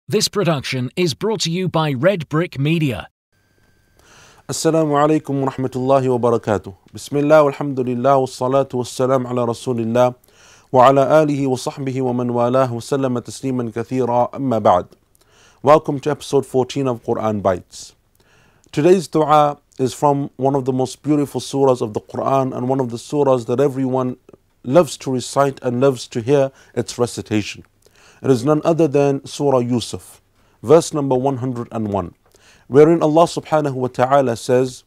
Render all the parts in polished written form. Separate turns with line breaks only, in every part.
This production is brought to you by Red Brick Media.
Assalamu alaikum wa rahmatullahi wa barakatuh. Bismillah walhamdulillah wa salatu wa salam ala rasulillah wa ala alihi wa sahbihi wa man walah wa sallama tasliman kathira amma ba'd. Welcome to episode 14 of Quran Bites. Today's dua is from one of the most beautiful surahs of the Quran and one of the surahs that everyone loves to recite and loves to hear its recitation. It is none other than Surah Yusuf, verse number 101, wherein Allah subhanahu wa ta'ala says,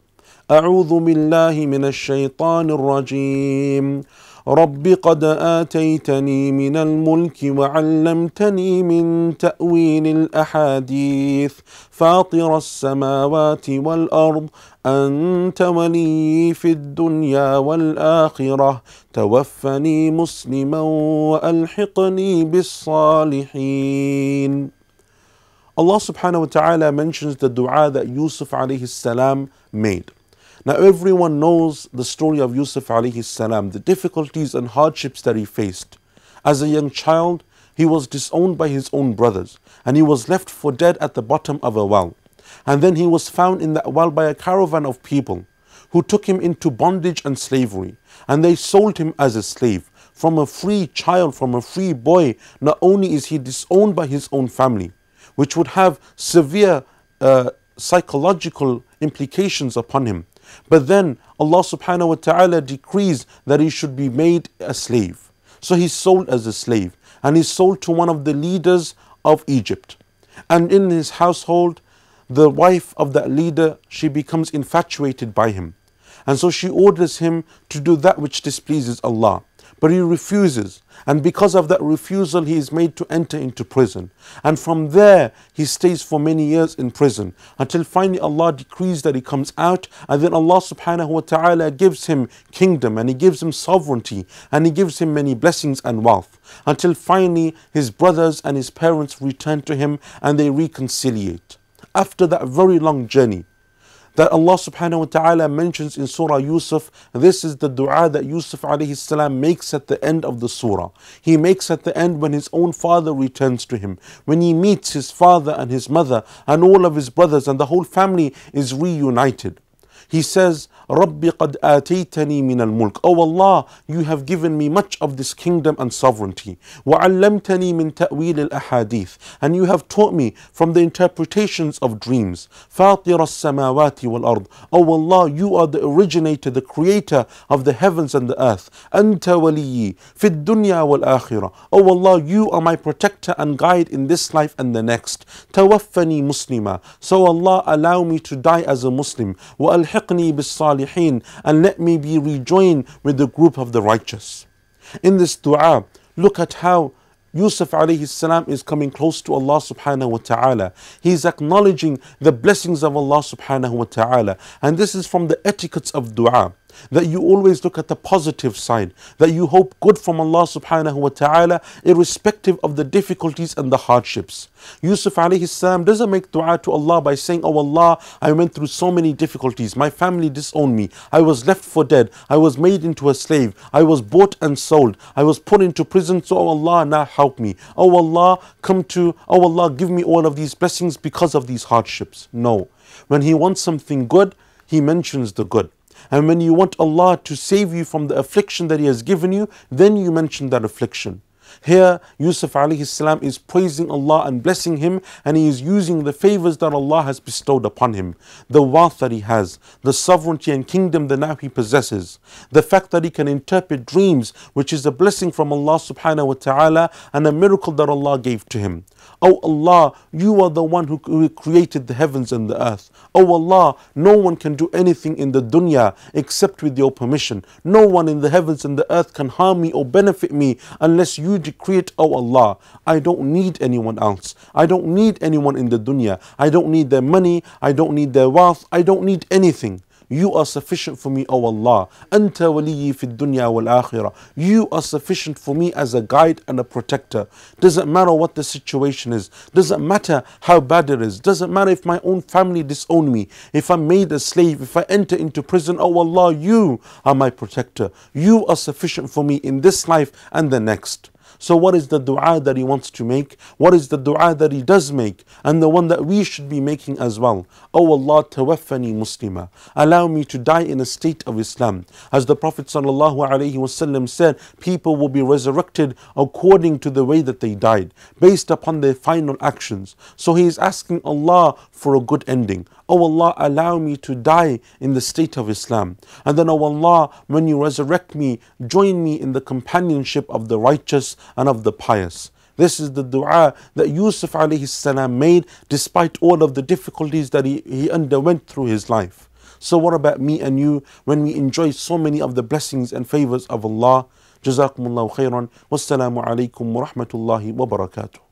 أعوذ بالله من الشيطان الرجيم رب قد آتيتني من الملك وعلمتني من تأويل الأحاديث فاطر السماوات والأرض أنت ولي في الدنيا والآخرة توفني مسلما وألحقني بالصالحين. Allah subhanahu wa ta'ala mentions the dua that Yusuf alayhi salam made. Now everyone knows the story of Yusuf alayhi salam, the difficulties and hardships that he faced. As a young child, he was disowned by his own brothers and he was left for dead at the bottom of a well. And then he was found in that well by a caravan of people who took him into bondage and slavery, and they sold him as a slave. From a free child, from a free boy, not only is he disowned by his own family, which would have severe psychological implications upon him, but then Allah subhanahu wa ta'ala decrees that he should be made a slave. So he's sold as a slave, and he's sold to one of the leaders of Egypt. And in his household, the wife of that leader, she becomes infatuated by him. And so she orders him to do that which displeases Allah. But he refuses, and because of that refusal he is made to enter into prison. And from there he stays for many years in prison until finally Allah decrees that he comes out, and then Allah subhanahu wa ta'ala gives him kingdom and he gives him sovereignty and he gives him many blessings and wealth, until finally his brothers and his parents return to him and they reconciliate. After that very long journey that Allah subhanahu wa ta'ala mentions in Surah Yusuf, this is the dua that Yusuf alayhi salam makes at the end of the surah. He makes at the end when his own father returns to him, when he meets his father and his mother and all of his brothers and the whole family is reunited. He says, Rabbi qad ataytani min al-mulk. Oh Allah, you have given me much of this kingdom and sovereignty. وَعَلَّمْتَنِي مِنْ تَأْوِيلِ الْأَحَادِيثِ. And you have taught me from the interpretations of dreams. فَاطِرَ السَّمَاوَاتِ وَالْأَرْضِ. Oh Allah, you are the originator, the creator of the heavens and the earth. أَنْتَ وَلِيِّي فِي الدُّنْيَا وَالْآخِرَةِ. Oh Allah, you are my protector and guide in this life and the next. توفني مسلما. So Allah, allow me to die as a Muslim. وَأَلْحِقْنِي بِالصَّالِحِينَ. And let me be rejoined with the group of the righteous. In this dua, look at how Yusuf alayhi salam is coming close to Allah subhanahu wa ta'ala. He is acknowledging the blessings of Allah subhanahu wa ta'ala. And this is from the etiquettes of dua, that you always look at the positive side, that you hope good from Allah subhanahu wa ta'ala irrespective of the difficulties and the hardships. Yusuf alayhi salam doesn't make dua to Allah by saying, oh Allah, I went through so many difficulties, my family disowned me, I was left for dead, I was made into a slave, I was bought and sold, I was put into prison, so oh Allah, now help me. Oh Allah, oh Allah, give me all of these blessings because of these hardships. No. When he wants something good, he mentions the good. And when you want Allah to save you from the affliction that He has given you, then you mention that affliction. Here, Yusuf alayhi salam is praising Allah and blessing him, and he is using the favors that Allah has bestowed upon him. The wealth that he has, the sovereignty and kingdom that now he possesses, the fact that he can interpret dreams, which is a blessing from Allah subhanahu wa ta'ala and a miracle that Allah gave to him. Oh Allah, you are the one who created the heavens and the earth. Oh Allah, no one can do anything in the dunya except with your permission. No one in the heavens and the earth can harm me or benefit me unless you decree it. Oh Allah, I don't need anyone else. I don't need anyone in the dunya. I don't need their money. I don't need their wealth. I don't need anything. You are sufficient for me, O Allah. Anta waliyyi fi dunya wal akhirah. You are sufficient for me as a guide and a protector. Doesn't matter what the situation is. Doesn't matter how bad it is. Doesn't matter if my own family disown me. If I'm made a slave. If I enter into prison. Oh Allah, you are my protector. You are sufficient for me in this life and the next. So what is the dua that he wants to make? What is the dua that he does make? And the one that we should be making as well. Oh Allah, tawaffani muslima. Allow me to die in a state of Islam. As the Prophet ﷺ said, people will be resurrected according to the way that they died, based upon their final actions. So he is asking Allah for a good ending. Oh Allah, allow me to die in the state of Islam. And then, oh Allah, when you resurrect me, join me in the companionship of the righteous and of the pious. This is the dua that Yusuf alayhi salam made despite all of the difficulties that he underwent through his life. So what about me and you when we enjoy so many of the blessings and favors of Allah? Jazakumullahu khairan. Wassalamu alaikum wa rahmatullahi wa barakatuh.